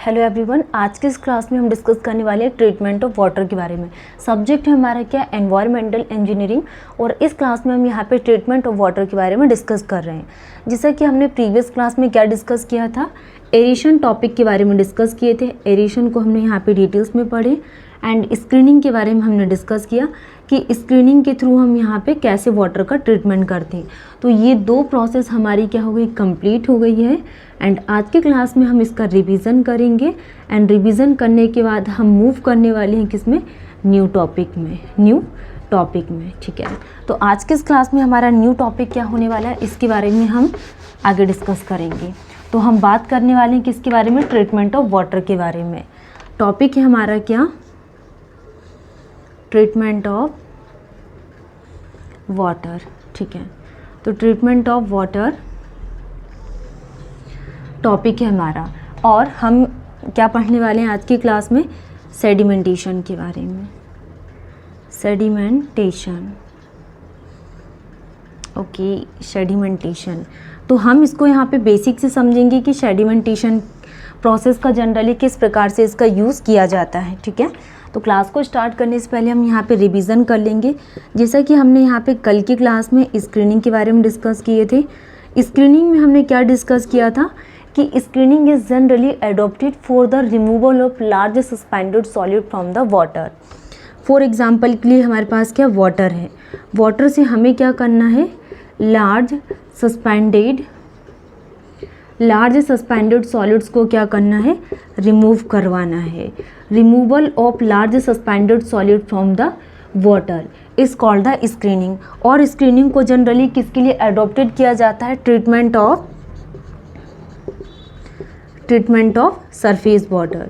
Hello everyone, आज की इस क्लास में हम डिस्कस करने वाले हैं ट्रीटमेंट ऑफ वाटर के बारे में। सब्जेक्ट है हमारा क्या, एनवायरमेंटल इंजीनियरिंग। और इस क्लास में हम यहाँ पे ट्रीटमेंट ऑफ वाटर के बारे में डिस्कस कर रहे हैं। जैसा कि हमने प्रीवियस क्लास में क्या डिस्कस किया था, एरेशन टॉपिक के बारे में डिस्कस किए थे। एरेशन को हमने यहाँ पे डिटेल्स में पढ़े एंड स्क्रीनिंग के बारे में हमने डिस्कस किया कि स्क्रीनिंग के थ्रू हम यहाँ पे कैसे वाटर का ट्रीटमेंट करते हैं। तो ये दो प्रोसेस हमारी क्या हो गई, कंप्लीट हो गई है। एंड आज के क्लास में हम इसका रिवीजन करेंगे एंड रिवीजन करने के बाद हम मूव करने वाले हैं किसमें, न्यू टॉपिक में। ठीक है, तो आज के इस क्लास में हमारा न्यू टॉपिक क्या होने वाला है, इसके बारे में हम आगे डिस्कस करेंगे। तो हम बात करने वाले हैं किसके बारे में, ट्रीटमेंट ऑफ वाटर के बारे में। टॉपिक है हमारा क्या, ट्रीटमेंट ऑफ वाटर। ठीक है, तो ट्रीटमेंट ऑफ वाटर टॉपिक है हमारा। और हम क्या पढ़ने वाले हैं आज की क्लास में, सेडिमेंटेशन के बारे में। Sedimentation, okay, sedimentation. तो हम इसको यहाँ पे बेसिक से समझेंगे कि सेडिमेंटेशन प्रोसेस का जनरली किस प्रकार से इसका यूज़ किया जाता है। ठीक है, तो क्लास को स्टार्ट करने से पहले हम यहाँ पे रिवीजन कर लेंगे। जैसा कि हमने यहाँ पे कल की क्लास में स्क्रीनिंग के बारे में डिस्कस किए थे। स्क्रीनिंग में हमने क्या डिस्कस किया था कि screening is generally adopted for the removal of large suspended solid from the water. For example के लिए हमारे पास क्या वाटर है, वाटर से हमें क्या करना है, लार्ज सस्पेंडेड सॉलिड्स को क्या करना है, रिमूव करवाना है। Removal of large suspended solid from the water is called the screening. और स्क्रीनिंग को जनरली किसके लिए एडॉप्टेड किया जाता है, ट्रीटमेंट ऑफ सरफेस वाटर।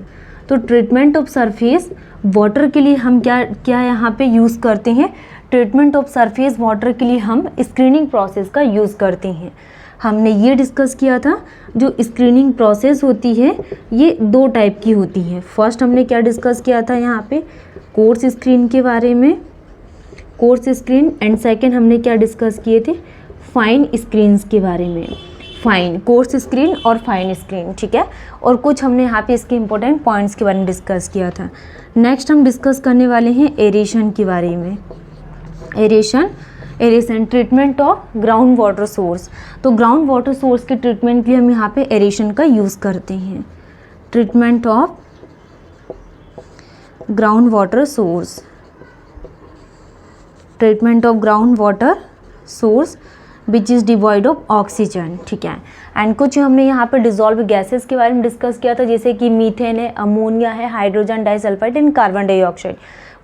तो ट्रीटमेंट ऑफ सरफेस वाटर के लिए हम क्या यहाँ पे यूज़ करते हैं, ट्रीटमेंट ऑफ सरफेस वाटर के लिए हम स्क्रीनिंग प्रोसेस का यूज़ करते हैं। हमने ये डिस्कस किया था, जो स्क्रीनिंग प्रोसेस होती है ये दो टाइप की होती है। फर्स्ट हमने क्या डिस्कस किया था यहाँ पे, कोर्स स्क्रीन के बारे में, कोर्स स्क्रीन। एंड सेकंड हमने क्या डिस्कस किए थे, फाइन स्क्रीन्स के बारे में, फाइन, कोर्स स्क्रीन और फाइन स्क्रीन। ठीक है, और कुछ हमने यहाँ पे इसके इंपॉर्टेंट पॉइंट्स के बारे में डिस्कस किया था। नेक्स्ट हम डिस्कस करने वाले हैं एरेशन के बारे में। Aeration treatment of ground water source. तो ग्राउंड वाटर सोर्स के ट्रीटमेंट के लिए हम यहाँ पे एरेशन का यूज़ करते हैं। Treatment of ground water source, treatment of ground water source which is devoid of oxygen. ठीक है, एंड कुछ हमने यहाँ पे डिजॉल्व गैसेस के बारे में डिस्कस किया था, जैसे कि मीथेन है, अमोनिया है, hydrogen disulphide and carbon dioxide.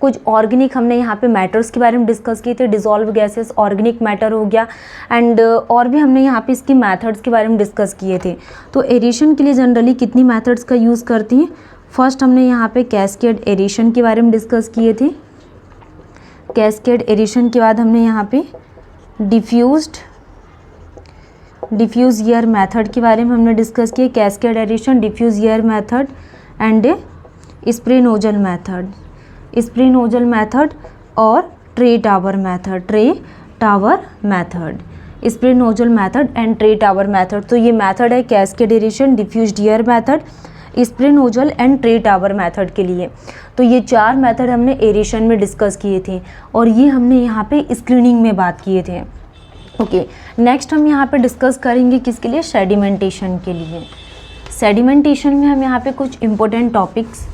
कुछ ऑर्गेनिक हमने यहाँ पे मैटर्स के बारे में डिस्कस किए थे, डिजॉल्व गैसेस, ऑर्गेनिक मैटर हो गया। एंड और भी हमने यहाँ पे इसकी मैथड्स के बारे में डिस्कस किए थे। तो एरेशन के लिए जनरली कितनी मैथड्स का यूज़ करते हैं, फर्स्ट हमने यहाँ पे कैस्केड एरेशन के बारे में डिस्कस किए थे। कैस्केड एरेशन के बाद हमने यहाँ पे डिफ्यूज एयर मेथड के बारे में हमने डिस्कस किया। Cascade aeration, diffuse air method and spray nozzle method और tray tower method, spray nozzle method and tray tower method. तो ये मेथड है cascade aeration, diffused air method, spray nozzle and tray tower method के लिए। तो ये चार method हमने एरेशन में डिस्कस किए थे और ये हमने यहाँ पे स्क्रीनिंग में बात किए थे। ओके, नेक्स्ट हम यहाँ पे डिस्कस करेंगे किसके लिए, सेडिमेंटेशन के लिए। सेडिमेंटेशन में हम यहाँ पे कुछ इंपॉर्टेंट टॉपिक्स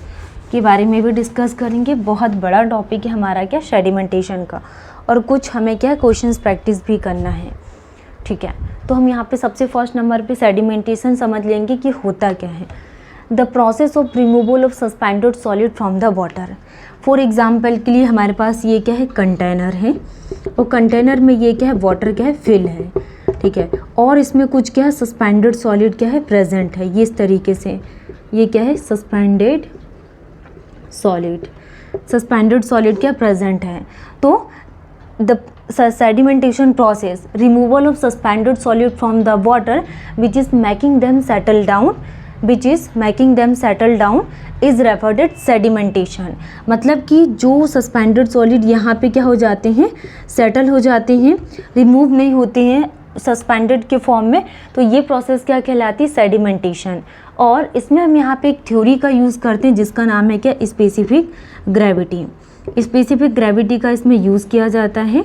के बारे में भी डिस्कस करेंगे। बहुत बड़ा टॉपिक है हमारा क्या, सेडिमेंटेशन का, और कुछ हमें क्या क्वेश्चंस प्रैक्टिस भी करना है। ठीक है, तो हम यहाँ पे सबसे फर्स्ट नंबर पे सेडिमेंटेशन समझ लेंगे कि होता क्या है। The process of removal of suspended solid from the water. For example के लिए हमारे पास ये क्या है, कंटेनर है, और कंटेनर में ये क्या है, वाटर क्या है, फिल है। ठीक है, और इसमें कुछ क्या है, सस्पेंडेड सॉलिड क्या है, प्रेजेंट है। ये इस तरीके से, ये क्या है, सस्पेंडेड सॉलिड क्या प्रेजेंट है। तो the sedimentation process, removal of suspended solid from the water which is making them settle down is referred at sedimentation. मतलब कि जो सस्पेंडेड सॉलिड यहाँ पे क्या हो जाते हैं, सेटल हो जाते हैं, रिमूव नहीं होते हैं, सस्पेंडेड के फॉर्म में, तो ये प्रोसेस क्या कहलाती है, सेडिमेंटेशन। और इसमें हम यहाँ पे एक थ्योरी का यूज़ करते हैं जिसका नाम है क्या, स्पेसिफिक ग्रेविटी। स्पेसिफिक ग्रेविटी का इसमें यूज़ किया जाता है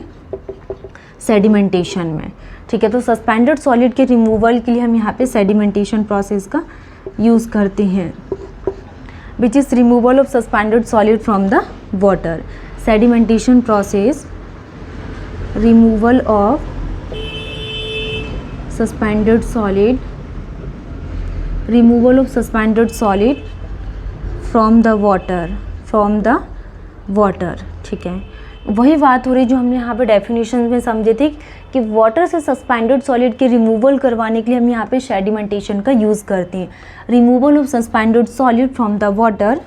सेडिमेंटेशन में, ठीक है। तो सस्पेंडेड सॉलिड के रिमूवल के लिए हम यहाँ पे सेडिमेंटेशन प्रोसेस का यूज़ करते हैं, which is removal of suspended solid from the water. Sedimentation process, removal of suspended solid, removal of suspended solid from the water, ठीक है। वही बात हो रही जो हमने यहाँ पे डेफिनेशन में समझे थे कि वाटर से सस्पेंडेड सॉलिड के रिमूवल करवाने के लिए हम यहाँ पे सेडिमेंटेशन का यूज़ करते हैं। Removal of suspended solid from the water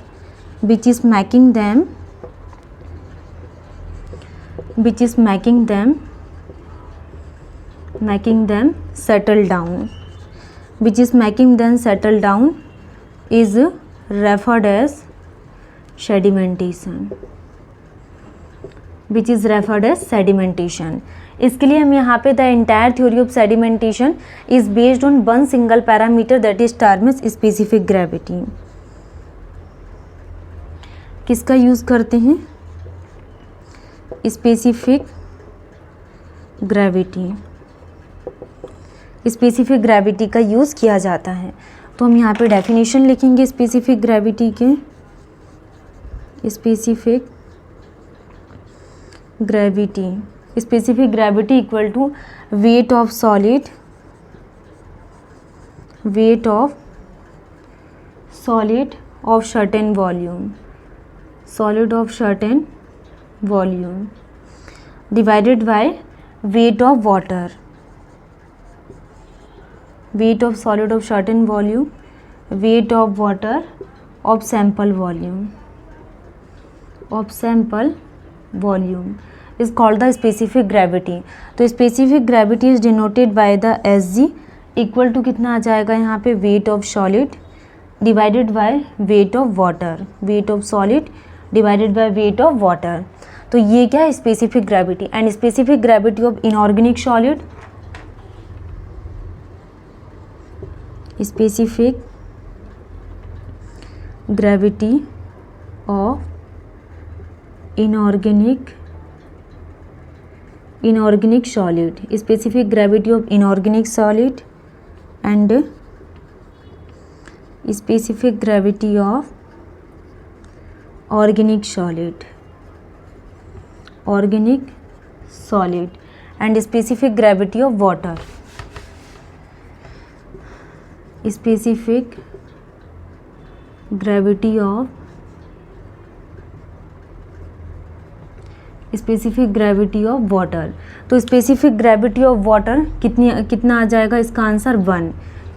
which is making them settle down, which is making them settle down is referred as sedimentation, which is referred as sedimentation। इसके लिए हम यहाँ पे the entire theory of sedimentation is based on one single parameter that is termed as specific gravity। किसका use करते हैं, specific gravity. Specific gravity का use किया जाता है। तो हम यहाँ पे डेफिनेशन लिखेंगे स्पेसिफिक ग्रेविटी के। Specific gravity equal to weight of solid of certain volume divided by weight of water, weight of solid of certain volume, weight of water of sample volume is called the specific gravity। तो specific gravity is denoted by the Sg equal to कितना आ जाएगा यहाँ पे, weight of solid divided by weight of water। तो ये क्या है, specific gravity। and specific gravity of inorganic solid, specific gravity of inorganic solid, specific gravity of inorganic solid and specific gravity of organic solid and specific gravity of water। specific gravity of water। तो specific gravity of water कितना आ जाएगा, इसका answer 1।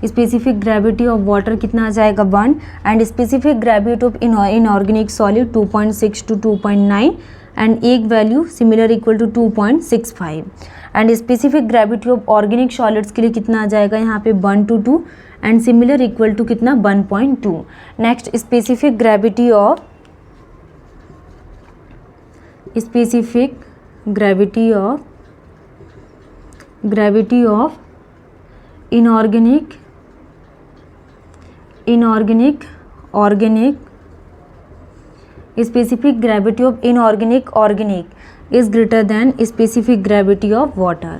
Specific gravity of water कितना आ जाएगा, 1। And specific gravity of inorganic solid 2.6 to 2.9 and एक value similar equal to 2.65। And specific gravity of organic solids के लिए कितना आ जाएगा यहाँ पे, 1 to 2 and similar equal to कितना, 1.2। Next specific gravity of inorganic specific gravity of inorganic is greater than specific gravity of water।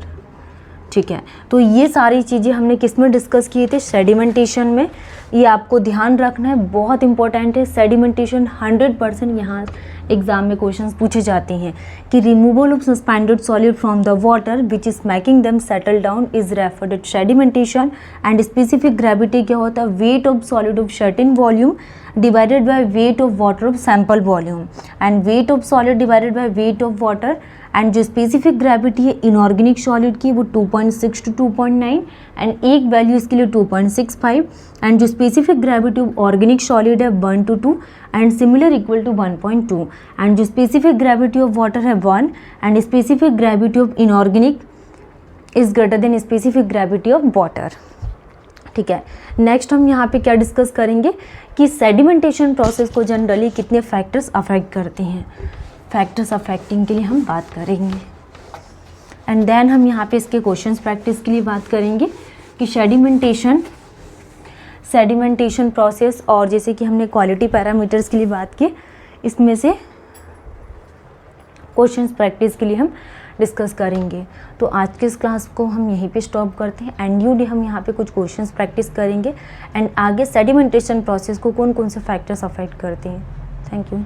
ठीक है, तो ये सारी चीज़ें हमने किस में डिस्कस किए थे, सेडिमेंटेशन में। ये आपको ध्यान रखना है, बहुत इंपॉर्टेंट है। सेडिमेंटेशन 100% यहाँ एग्जाम में क्वेश्चंस पूछे जाते हैं कि removal of suspended solid from the water which is making them settle down is referred as sedimentation. And specific gravity क्या होता है, weight of solid of certain volume divided by weight of water of sample volume. And weight of solid divided by weight of water. And जो specific gravity है inorganic solid की वो 2.6 to 2.9 and एक value इसके लिए 2.65। And जो specific gravity of organic solid है 1 to 2 and similar equal to 1.2। And जो स्पेसिफिक ग्रेविटी ऑफ वाटर है 1 and specific gravity of inorganic is greater than specific gravity of water. ठीक है, next हम यहाँ पे क्या डिस्कस करेंगे कि सेडिमेंटेशन प्रोसेस को जनरली कितने फैक्टर्स अफेक्ट करते हैं। फैक्टर्स अफेक्टिंग के लिए हम बात करेंगे। एंड देन हम यहाँ पे इसके क्वेश्चंस प्रैक्टिस के लिए बात करेंगे कि सेडिमेंटेशन प्रोसेस, और जैसे कि हमने क्वालिटी पैरामीटर्स के लिए बात की, इसमें से क्वेश्चंस प्रैक्टिस के लिए हम डिस्कस करेंगे। तो आज के इस क्लास को हम यहीं पे स्टॉप करते हैं। एंड हम यहाँ पे कुछ क्वेश्चंस प्रैक्टिस करेंगे एंड आगे सेडिमेंटेशन प्रोसेस को कौन कौन से फैक्टर्स अफेक्ट करते हैं। Thank you.